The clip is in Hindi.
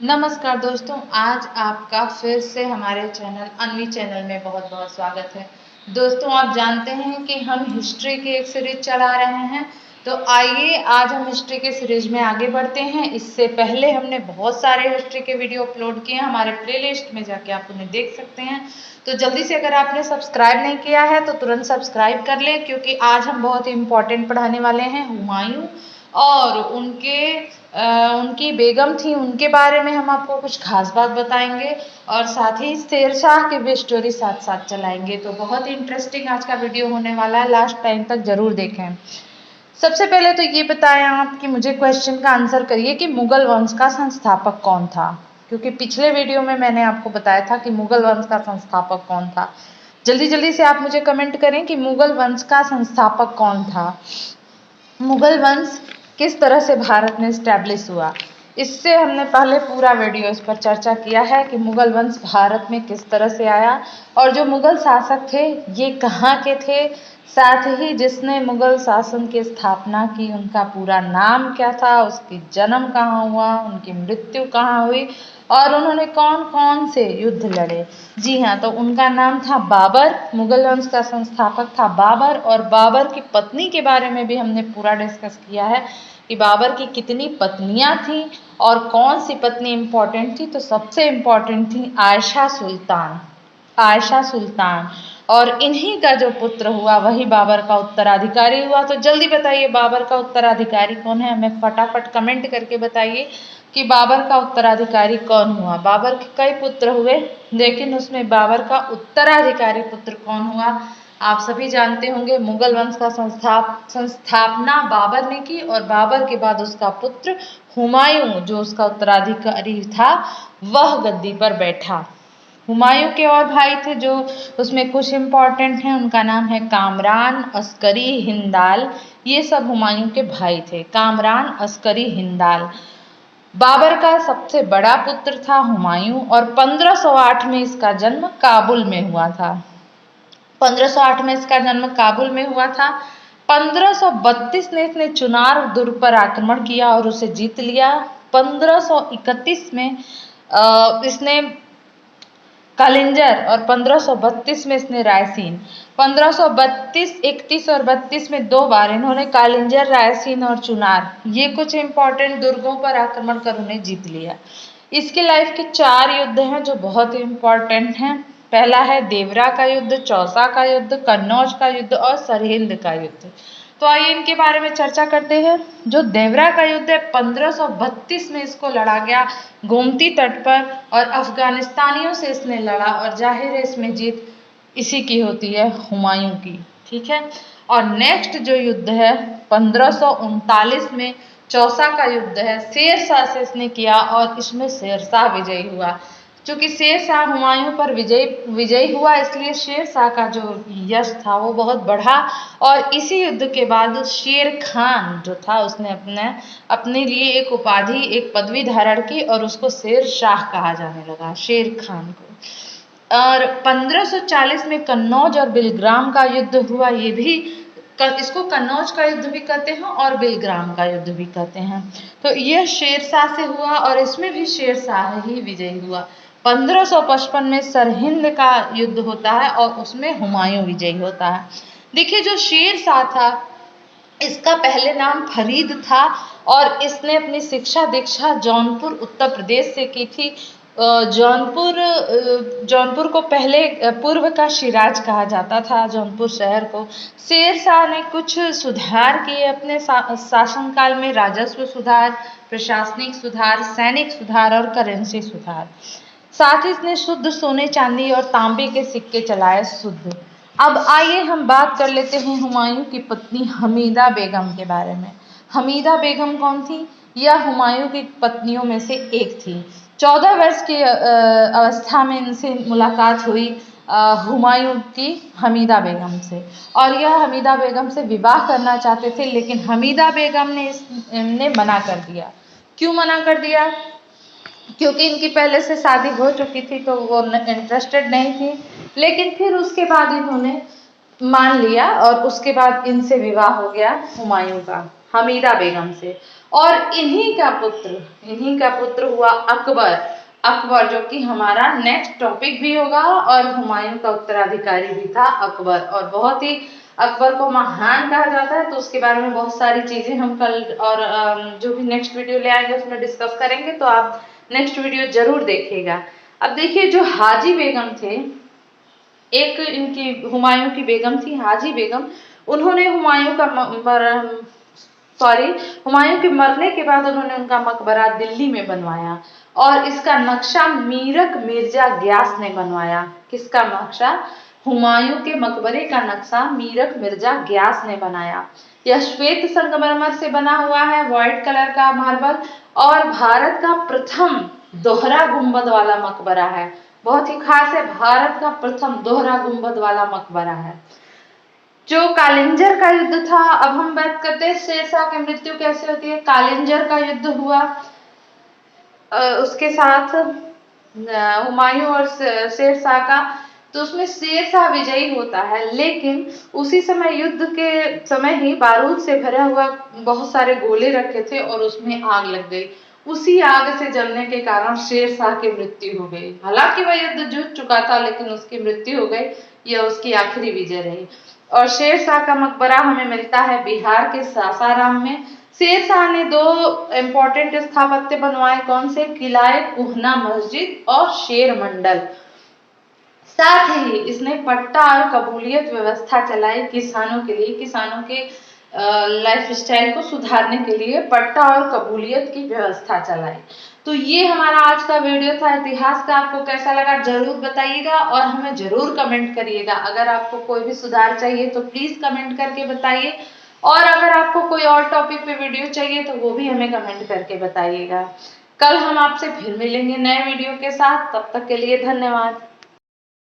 नमस्कार दोस्तों, आज आपका फिर से हमारे चैनल अनवी चैनल में बहुत बहुत स्वागत है। दोस्तों, आप जानते हैं कि हम हिस्ट्री की एक सीरीज चला रहे हैं, तो आइए आज हम हिस्ट्री के सीरीज में आगे बढ़ते हैं। इससे पहले हमने बहुत सारे हिस्ट्री के वीडियो अपलोड किए हैं, हमारे प्लेलिस्ट में जाके आप उन्हें देख सकते हैं। तो जल्दी से अगर आपने सब्सक्राइब नहीं किया है तो तुरंत सब्सक्राइब कर लें, क्योंकि आज हम बहुत ही इम्पोर्टेंट पढ़ाने वाले हैं हुमायूं और उनकी बेगम थी, उनके बारे में हम आपको कुछ खास बात बताएंगे और साथ ही शेरशाह की भी स्टोरी साथ साथ चलाएंगे। तो बहुत ही इंटरेस्टिंग आज का वीडियो होने वाला है, लास्ट टाइम तक जरूर देखें। सबसे पहले तो ये बताएं आप कि मुझे क्वेश्चन का आंसर करिए कि मुगल वंश का संस्थापक कौन था, क्योंकि पिछले वीडियो में मैंने आपको बताया था कि मुगल वंश का संस्थापक कौन था। जल्दी जल्दी से आप मुझे कमेंट करें कि मुगल वंश का संस्थापक कौन था, मुगल वंश किस तरह से भारत में स्टैब्लिश हुआ। इससे हमने पहले पूरा वीडियो इस पर चर्चा किया है कि मुगल वंश भारत में किस तरह से आया और जो मुगल शासक थे ये कहाँ के थे, साथ ही जिसने मुगल शासन की स्थापना की उनका पूरा नाम क्या था, उसकी जन्म कहाँ हुआ, उनकी मृत्यु कहाँ हुई और उन्होंने कौन कौन से युद्ध लड़े। जी हाँ, तो उनका नाम था बाबर, मुगल वंश का संस्थापक था बाबर। और बाबर की पत्नी के बारे में भी हमने पूरा डिस्कस किया है कि बाबर की कितनी पत्नियां थीं और कौन सी पत्नी इम्पोर्टेंट थी। तो सबसे इम्पोर्टेंट थी आयशा सुल्तान, आयशा सुल्तान। और इन्हीं का जो पुत्र हुआ वही बाबर का उत्तराधिकारी हुआ। तो जल्दी बताइए बाबर का उत्तराधिकारी कौन है, हमें फटाफट कमेंट करके बताइए कि बाबर का उत्तराधिकारी कौन हुआ। बाबर के कई पुत्र हुए, लेकिन उसमें बाबर का उत्तराधिकारी पुत्र कौन हुआ आप सभी जानते होंगे। मुगल वंश का संस्थापना बाबर ने की और बाबर के बाद उसका पुत्र हुमायूं जो उसका उत्तराधिकारी था वह गद्दी पर बैठा। हुमायूं के और भाई थे जो उसमें कुछ इम्पोर्टेंट हैं, उनका नाम है कामरान, अस्करी, हिंदाल। ये सब हुमायूं के भाई थे, कामरान, अस्करी, हिंदाल। बाबर का सबसे बड़ा पुत्र था हुमायूं और 1508 में इसका जन्म काबुल में हुआ था। 1508 में इसका जन्म काबुल में हुआ था। 1532 में इसने चुनार दुर्ग पर आक्रमण किया और उसे जीत लिया। 1531 में इसने कालिंजर और 1532 में इसने रायसीन। 1532, 31 और 32 में 2 बार इन्होंने कालिंजर, रायसीन और चुनार ये कुछ इंपॉर्टेंट दुर्गों पर आक्रमण कर उन्हें जीत लिया। इसके लाइफ के 4 युद्ध हैं जो बहुत इंपॉर्टेंट हैं। पहला है देवरा का युद्ध, चौसा का युद्ध, कन्नौज का युद्ध और सरहिंद का युद्ध। तो आइए इनके बारे में चर्चा करते हैं। जो देवरा का युद्ध है 1532 में इसको लड़ा गया गोमती तट पर और अफगानिस्तानियों से इसने लड़ा और जाहिर है इसमें जीत इसी की होती है, हुमायूं की। ठीक है। और नेक्स्ट जो युद्ध है 1539 में चौसा का युद्ध है, शेरशाह से इसने किया और इसमें शेरशाह विजयी हुआ। चूंकि शेरशाह हुमायूं पर विजयी हुआ इसलिए शेरशाह का जो यश था वो बहुत बढ़ा और इसी युद्ध के बाद शेर खान जो था उसने अपने लिए एक उपाधि, एक पदवी धारण की और उसको शेरशाह कहा जाने लगा, शेर खान को। और 1540 में कन्नौज और बिलग्राम का युद्ध हुआ। ये भी इसको कन्नौज का युद्ध भी कहते हैं और बिलग्राम का युद्ध भी कहते हैं। तो यह शेरशाह से हुआ और इसमें भी शेरशाह ही विजयी हुआ। 1555 में सरहिंद का युद्ध होता है और उसमें हुमायूं विजयी होता है। देखिए जो शेरशाह था इसका पहले नाम फरीद था और इसने अपनी शिक्षा दीक्षा जौनपुर उत्तर प्रदेश से की थी। जौनपुर को पहले पूर्व का शिराज कहा जाता था, जौनपुर शहर को। शेरशाह ने कुछ सुधार किए अपने शासनकाल में, राजस्व सुधार, प्रशासनिक सुधार, सैनिक सुधार और करेंसी सुधार। साथ ही इसने शुद्ध सोने, चांदी और तांबे के सिक्के चलाए, शुद्ध। अब आइए हम बात कर लेते हैं हुमायूं की पत्नी हमीदा बेगम के बारे में। हमीदा बेगम कौन थी? यह हुमायूं की पत्नियों में से एक थी। 14 वर्ष की अवस्था में इनसे मुलाकात हुई हुमायूं की हमीदा बेगम से और यह हमीदा बेगम से विवाह करना चाहते थे, लेकिन हमीदा बेगम ने मना कर दिया। क्यों मना कर दिया? क्योंकि इनकी पहले से शादी हो चुकी थी तो वो इंटरेस्टेड नहीं थी। लेकिन फिर उसके बाद इन्होंने मान लिया और उसके बाद इनसे विवाह हो गया हुमायूं का हमीदा बेगम से। और इन्हीं का पुत्र हुआ अकबर। अकबर जो कि हमारा नेक्स्ट टॉपिक भी होगा, और हुमायूं का उत्तराधिकारी भी था अकबर। और बहुत ही अकबर को महान कहा जाता है, तो उसके बारे में बहुत सारी चीजें हम कल और जो भी नेक्स्ट वीडियो ले आएंगे उसमें डिस्कस करेंगे, तो आप नेक्स्ट वीडियो जरूर देखिएगा। अब देखिए, जो हाजी बेगम थे, एक इनकी हुमायूं की बेगम थी हाजी बेगम, उन्होंने हुमायूं के मरने के बाद उन्होंने उनका मकबरा दिल्ली में बनवाया, और इसका नक्शा मीरक मिर्जा ग्यास ने बनवाया। किसका नक्शा? हुमायूं के मकबरे का नक्शा मीरक मिर्जा ग्यास ने बनाया। यह श्वेत संगमरमर से बना हुआ है, व्हाइट कलर का मार्बल, और भारत का प्रथम दोहरा गुंबद वाला मकबरा है। बहुत ही खास है, भारत का प्रथम दोहरा गुंबद वाला मकबरा है। जो कालिंजर का युद्ध था, अब हम बात करते हैं शेरशाह की मृत्यु कैसे होती है। कालिंजर का युद्ध हुआ, उसके साथ हुमायूं और शेरशाह का, तो उसमें शेरशाह विजयी होता है, लेकिन उसी समय युद्ध के समय ही बारूद से भरा हुआ बहुत सारे गोले रखे थे और उसमें आग लग गई। उसी आग से जलने के कारण शेरशाह की मृत्यु हो गई। हालांकि वह युद्ध जीत चुका था, लेकिन उसकी मृत्यु हो गई। यह उसकी आखिरी विजय रही। और शेरशाह का मकबरा हमें मिलता है बिहार के सासाराम में। शेरशाह ने 2 इम्पोर्टेंट स्थापत्य बनवाए, कौन से? किलाए कुहना मस्जिद और शेर मंडल। साथ ही इसने पट्टा और कबूलियत व्यवस्था चलाई किसानों के लिए। किसानों के लाइफ स्टाइल को सुधारने के लिए पट्टा और कबूलियत की व्यवस्था चलाई। तो ये हमारा आज का वीडियो था इतिहास का। आपको कैसा लगा जरूर बताइएगा, और हमें जरूर कमेंट करिएगा। अगर आपको कोई भी सुधार चाहिए तो प्लीज कमेंट करके बताइए, और अगर आपको कोई और टॉपिक पे वीडियो चाहिए तो वो भी हमें कमेंट करके बताइएगा। कल हम आपसे फिर मिलेंगे नए वीडियो के साथ, तब तक के लिए धन्यवाद।